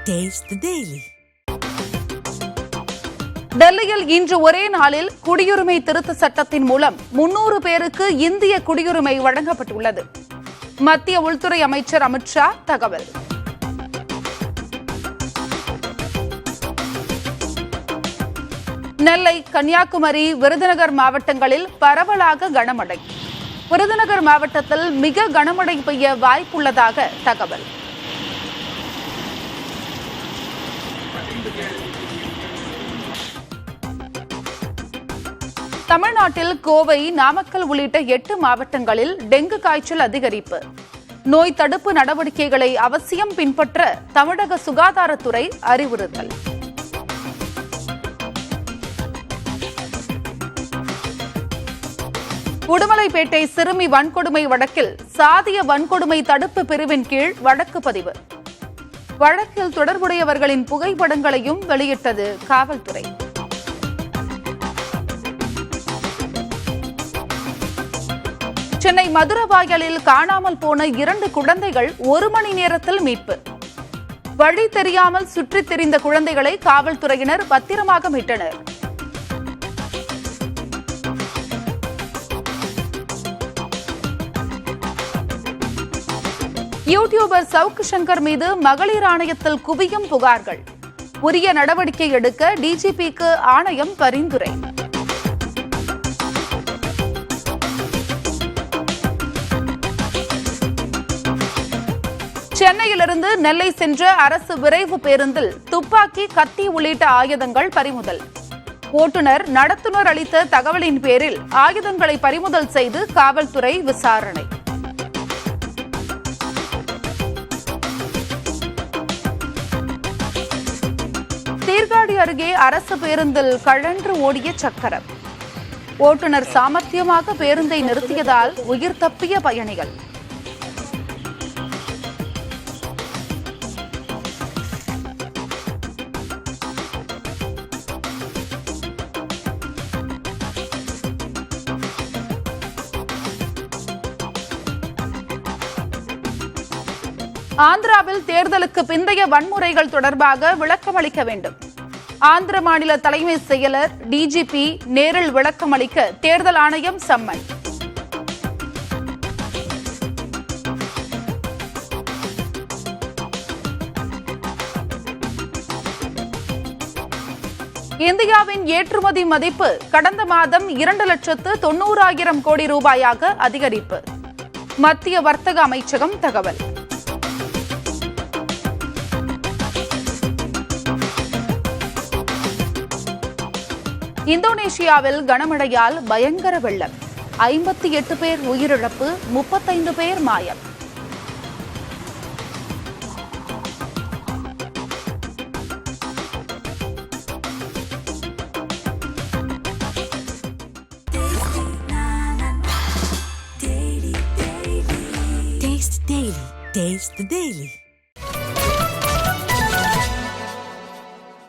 Taste the Daily. டெல்லியில் இன்று ஒரே நாளில் குடியுரிமை திருத்த சட்டத்தின் மூலம் 300 பேருக்கு இந்திய குடியுரிமை வழங்கப்பட்டுள்ளது. மத்திய உள்துறை அமைச்சர் அமித் ஷா தகவல். நெல்லை, கன்னியாகுமரி, விருதுநகர் மாவட்டங்களில் பரவலாக கனமழை. விருதுநகர் மாவட்டத்தில் மிக கனமழை பெய்ய வாய்ப்புள்ளதாக தகவல். தமிழ்நாட்டில் கோவை, நாமக்கல் உள்ளிட்ட 8 மாவட்டங்களில் டெங்கு காய்ச்சல் அதிகரிப்பு. நோய் தடுப்பு நடவடிக்கைகளை அவசியம் பின்பற்ற தமிழக சுகாதாரத்துறை அறிவுறுத்தல். உடுமலைப்பேட்டை சிறுமி வன்கொடுமை வழக்கில் சாதிய வன்கொடுமை தடுப்பு பிரிவின் கீழ் வழக்கு பதிவு. வழக்கில் தொடர்புடையவர்களின் புகைப்படங்களையும் வெளியிட்டது காவல்துறை. சென்னை மதுரவாயலில் காணாமல் போன 2 குழந்தைகள் 1 மணி நேரத்தில் மீட்பு. வழி தெரியாமல் சுற்றித் திரிந்த குழந்தைகளை காவல்துறையினர் பத்திரமாக மீட்டனர். யூடியூபர் சவுக்கு சங்கர் மீது மகளிர் ஆணையத்தில் குவியும் புகார்கள். உரிய நடவடிக்கை எடுக்க டிஜிபிக்கு ஆணையம் பரிந்துரை. சென்னையிலிருந்து நெல்லை சென்ற அரசு விரைவு பேருந்தில் துப்பாக்கி, கத்தி உள்ளிட்ட ஆயுதங்கள் பறிமுதல். ஓட்டுநர், நடத்துனர் அளித்த தகவலின் பேரில் ஆயுதங்களை பறிமுதல் செய்து காவல்துறை விசாரணை. சீர்காழி அருகே அரசு பேருந்தில் கழன்று ஓடிய சக்கரம். ஓட்டுநர் சாமர்த்தியமாக பேருந்தை நிறுத்தியதால் உயிர் தப்பிய பயணிகள். ஆந்திராவில் தேர்தலுக்கு பிந்தைய வன்முறைகள் தொடர்பாக விளக்கம் அளிக்க வேண்டும். ஆந்திர மாநில தலைமை செயலர் டிஜிபி நேரில் விளக்கம் அளிக்க தேர்தல் ஆணையம் சம்மன். இந்தியாவின் ஏற்றுமதி மதிப்பு கடந்த மாதம் 2,90,000 கோடி ரூபாயாக அதிகரிப்பு. மத்திய வர்த்தக அமைச்சகம் தகவல். இந்தோனேஷியாவில் கனமழையால் பயங்கர வெள்ளம். 58 பேர் உயிரிழப்பு, 35 பேர் மாயம். Taste the Daily. Taste the Daily.